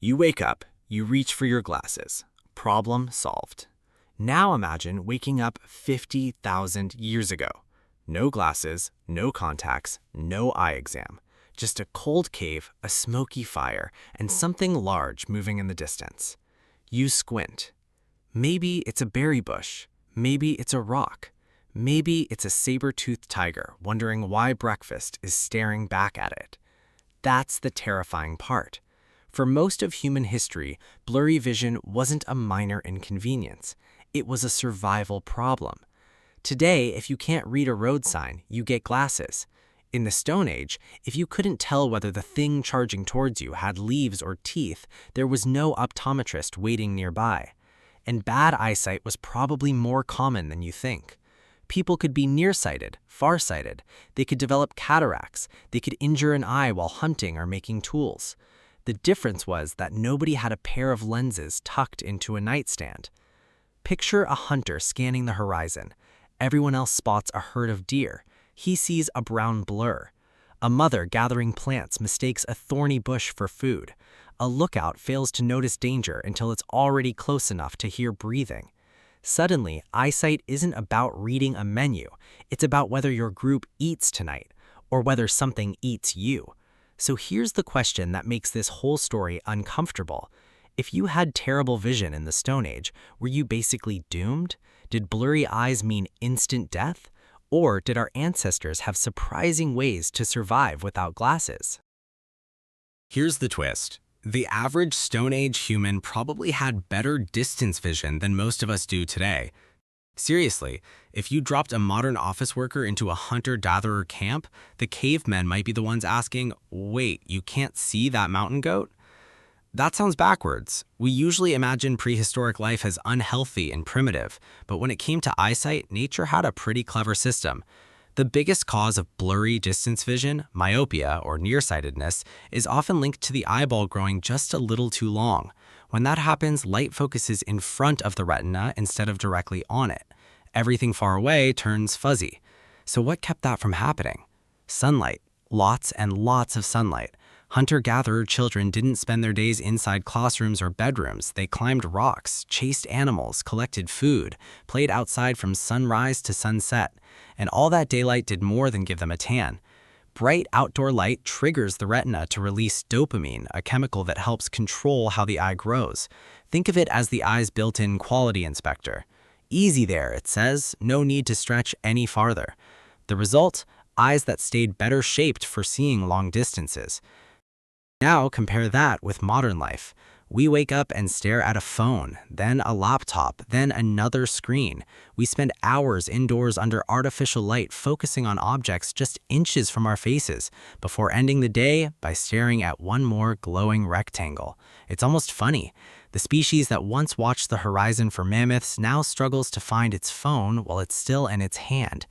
You wake up, you reach for your glasses. Problem solved. Now imagine waking up 50,000 years ago. No glasses, no contacts, no eye exam. Just a cold cave, a smoky fire, and something large moving in the distance. You squint. Maybe it's a berry bush. Maybe it's a rock. Maybe it's a saber-toothed tiger wondering why breakfast is staring back at it. That's the terrifying part. For most of human history, blurry vision wasn't a minor inconvenience. It was a survival problem. Today, if you can't read a road sign, you get glasses. In the Stone Age, if you couldn't tell whether the thing charging towards you had leaves or teeth, there was no optometrist waiting nearby. And bad eyesight was probably more common than you think. People could be nearsighted, farsighted. They could develop cataracts. They could injure an eye while hunting or making tools. The difference was that nobody had a pair of lenses tucked into a nightstand. Picture a hunter scanning the horizon. Everyone else spots a herd of deer. He sees a brown blur. A mother gathering plants mistakes a thorny bush for food. A lookout fails to notice danger until it's already close enough to hear breathing. Suddenly, eyesight isn't about reading a menu. It's about whether your group eats tonight, or whether something eats you. So here's the question that makes this whole story uncomfortable. If you had terrible vision in the Stone Age, were you basically doomed? Did blurry eyes mean instant death? Or did our ancestors have surprising ways to survive without glasses? Here's the twist. The average Stone Age human probably had better distance vision than most of us do today. Seriously, if you dropped a modern office worker into a hunter-gatherer camp, the cavemen might be the ones asking, "Wait, you can't see that mountain goat?" That sounds backwards. We usually imagine prehistoric life as unhealthy and primitive, but when it came to eyesight, nature had a pretty clever system. The biggest cause of blurry distance vision, myopia or nearsightedness, is often linked to the eyeball growing just a little too long. When that happens, light focuses in front of the retina instead of directly on it. Everything far away turns fuzzy. So what kept that from happening? Sunlight. Lots and lots of sunlight. Hunter-gatherer children didn't spend their days inside classrooms or bedrooms. They climbed rocks, chased animals, collected food, played outside from sunrise to sunset. And all that daylight did more than give them a tan. Bright outdoor light triggers the retina to release dopamine, a chemical that helps control how the eye grows. Think of it as the eye's built-in quality inspector. Easy there, it says, no need to stretch any farther. The result? Eyes that stayed better shaped for seeing long distances. Now compare that with modern life. We wake up and stare at a phone, then a laptop, then another screen. We spend hours indoors under artificial light focusing on objects just inches from our faces, before ending the day by staring at one more glowing rectangle. It's almost funny. The species that once watched the horizon for mammoths now struggles to find its phone while it's still in its hand.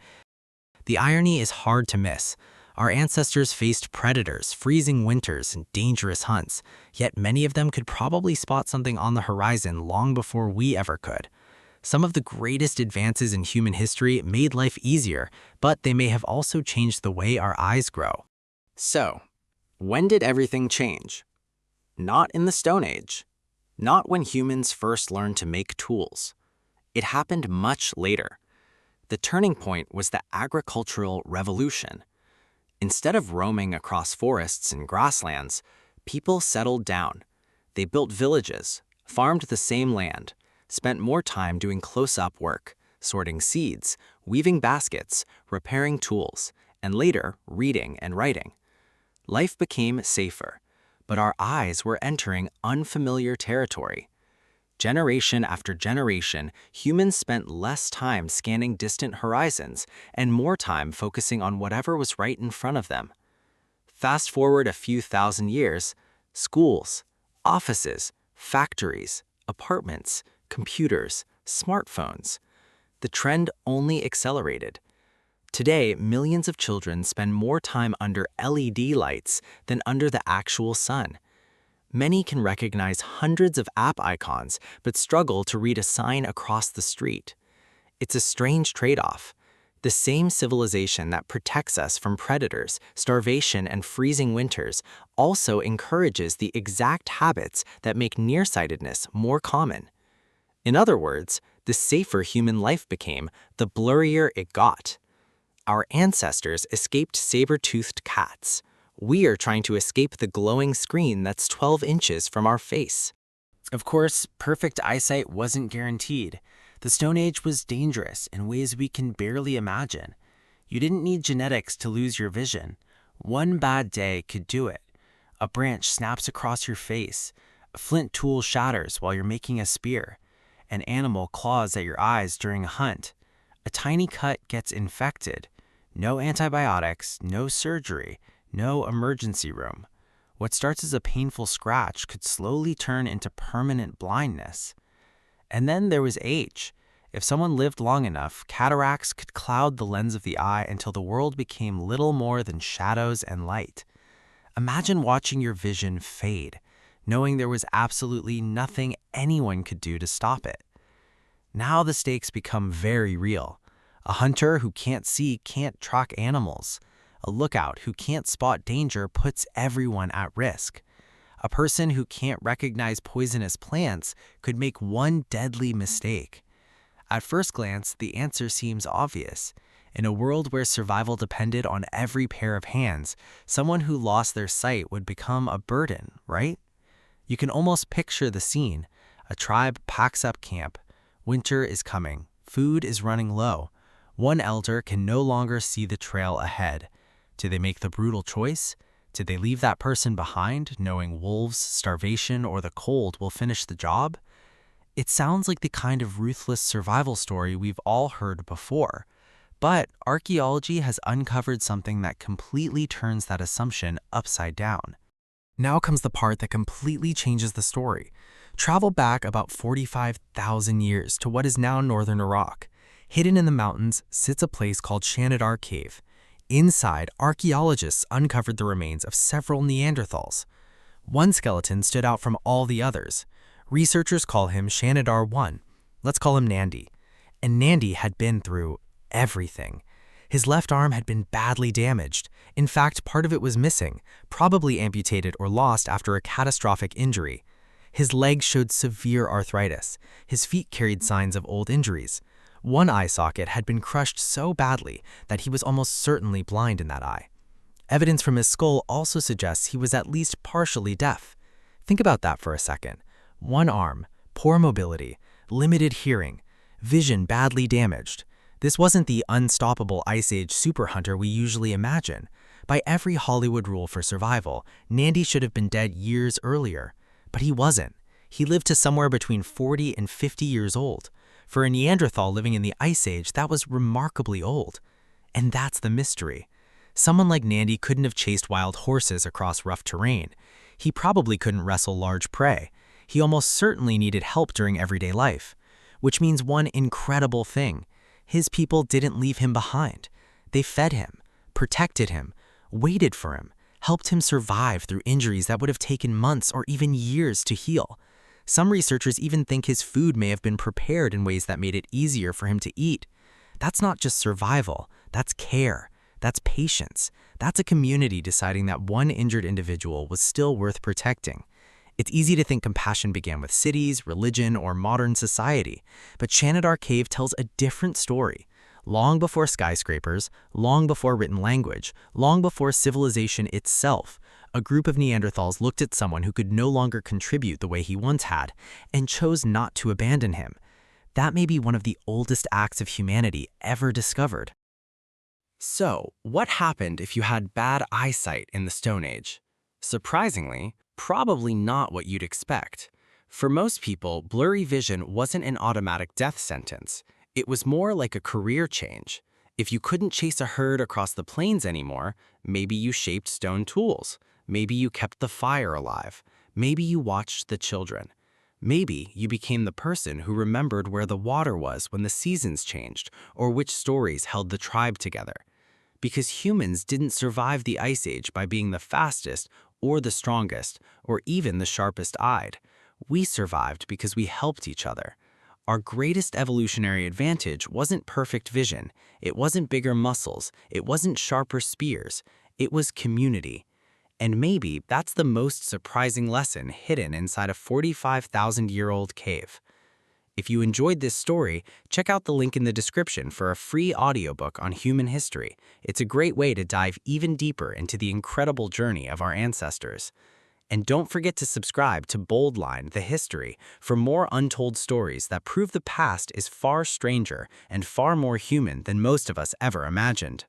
The irony is hard to miss. Our ancestors faced predators, freezing winters, and dangerous hunts, yet many of them could probably spot something on the horizon long before we ever could. Some of the greatest advances in human history made life easier, but they may have also changed the way our eyes grow. So, when did everything change? Not in the Stone Age. Not when humans first learned to make tools. It happened much later. The turning point was the agricultural revolution. Instead of roaming across forests and grasslands, people settled down. They built villages, farmed the same land, spent more time doing close-up work, sorting seeds, weaving baskets, repairing tools, and later reading and writing. Life became safer, but our eyes were entering unfamiliar territory. Generation after generation, humans spent less time scanning distant horizons and more time focusing on whatever was right in front of them. Fast forward a few thousand years, schools, offices, factories, apartments, computers, smartphones. The trend only accelerated. Today, millions of children spend more time under LED lights than under the actual sun. Many can recognize hundreds of app icons but struggle to read a sign across the street. It's a strange trade-off. The same civilization that protects us from predators, starvation, and freezing winters also encourages the exact habits that make nearsightedness more common. In other words, the safer human life became, the blurrier it got. Our ancestors escaped saber-toothed cats. We are trying to escape the glowing screen that's 12 inches from our face. Of course, perfect eyesight wasn't guaranteed. The Stone Age was dangerous in ways we can barely imagine. You didn't need genetics to lose your vision. One bad day could do it. A branch snaps across your face. A flint tool shatters while you're making a spear. An animal claws at your eyes during a hunt. A tiny cut gets infected. No antibiotics, no surgery, no emergency room. What starts as a painful scratch could slowly turn into permanent blindness. And then there was age. If someone lived long enough, cataracts could cloud the lens of the eye until the world became little more than shadows and light. Imagine watching your vision fade, knowing there was absolutely nothing anyone could do to stop it. Now the stakes become very real. A hunter who can't see can't track animals. A lookout who can't spot danger puts everyone at risk. A person who can't recognize poisonous plants could make one deadly mistake. At first glance, the answer seems obvious. In a world where survival depended on every pair of hands, someone who lost their sight would become a burden, right? You can almost picture the scene. A tribe packs up camp. Winter is coming. Food is running low. One elder can no longer see the trail ahead. Do they make the brutal choice? Did they leave that person behind, knowing wolves, starvation, or the cold will finish the job? It sounds like the kind of ruthless survival story we've all heard before. But archaeology has uncovered something that completely turns that assumption upside down. Now comes the part that completely changes the story. Travel back about 45,000 years to what is now northern Iraq. Hidden in the mountains sits a place called Shanidar Cave. Inside, archaeologists uncovered the remains of several Neanderthals. One skeleton stood out from all the others. Researchers call him Shanidar 1. Let's call him Nandy. And Nandy had been through everything. His left arm had been badly damaged. In fact, part of it was missing, probably amputated or lost after a catastrophic injury. His legs showed severe arthritis. His feet carried signs of old injuries. One eye socket had been crushed so badly that he was almost certainly blind in that eye. Evidence from his skull also suggests he was at least partially deaf. Think about that for a second. One arm, poor mobility, limited hearing, vision badly damaged. This wasn't the unstoppable Ice Age super hunter we usually imagine. By every Hollywood rule for survival, Nandy should have been dead years earlier. But he wasn't. He lived to somewhere between 40 and 50 years old. For a Neanderthal living in the Ice Age, that was remarkably old. And that's the mystery. Someone like Nandy couldn't have chased wild horses across rough terrain. He probably couldn't wrestle large prey. He almost certainly needed help during everyday life. Which means one incredible thing. His people didn't leave him behind. They fed him, protected him, waited for him, helped him survive through injuries that would have taken months or even years to heal. Some researchers even think his food may have been prepared in ways that made it easier for him to eat. That's not just survival, that's care, that's patience. That's a community deciding that one injured individual was still worth protecting. It's easy to think compassion began with cities, religion, or modern society, but Shanidar Cave tells a different story. Long before skyscrapers, long before written language, long before civilization itself, a group of Neanderthals looked at someone who could no longer contribute the way he once had, and chose not to abandon him. That may be one of the oldest acts of humanity ever discovered. So, what happened if you had bad eyesight in the Stone Age? Surprisingly, probably not what you'd expect. For most people, blurry vision wasn't an automatic death sentence. It was more like a career change. If you couldn't chase a herd across the plains anymore, maybe you shaped stone tools. Maybe you kept the fire alive. Maybe you watched the children. Maybe you became the person who remembered where the water was when the seasons changed, or which stories held the tribe together. Because humans didn't survive the Ice Age by being the fastest, or the strongest, or even the sharpest eyed. We survived because we helped each other. Our greatest evolutionary advantage wasn't perfect vision, it wasn't bigger muscles, it wasn't sharper spears, it was community. And maybe that's the most surprising lesson hidden inside a 45,000-year-old cave. If you enjoyed this story, check out the link in the description for a free audiobook on human history. It's a great way to dive even deeper into the incredible journey of our ancestors. And don't forget to subscribe to Boldline, the History, for more untold stories that prove the past is far stranger and far more human than most of us ever imagined.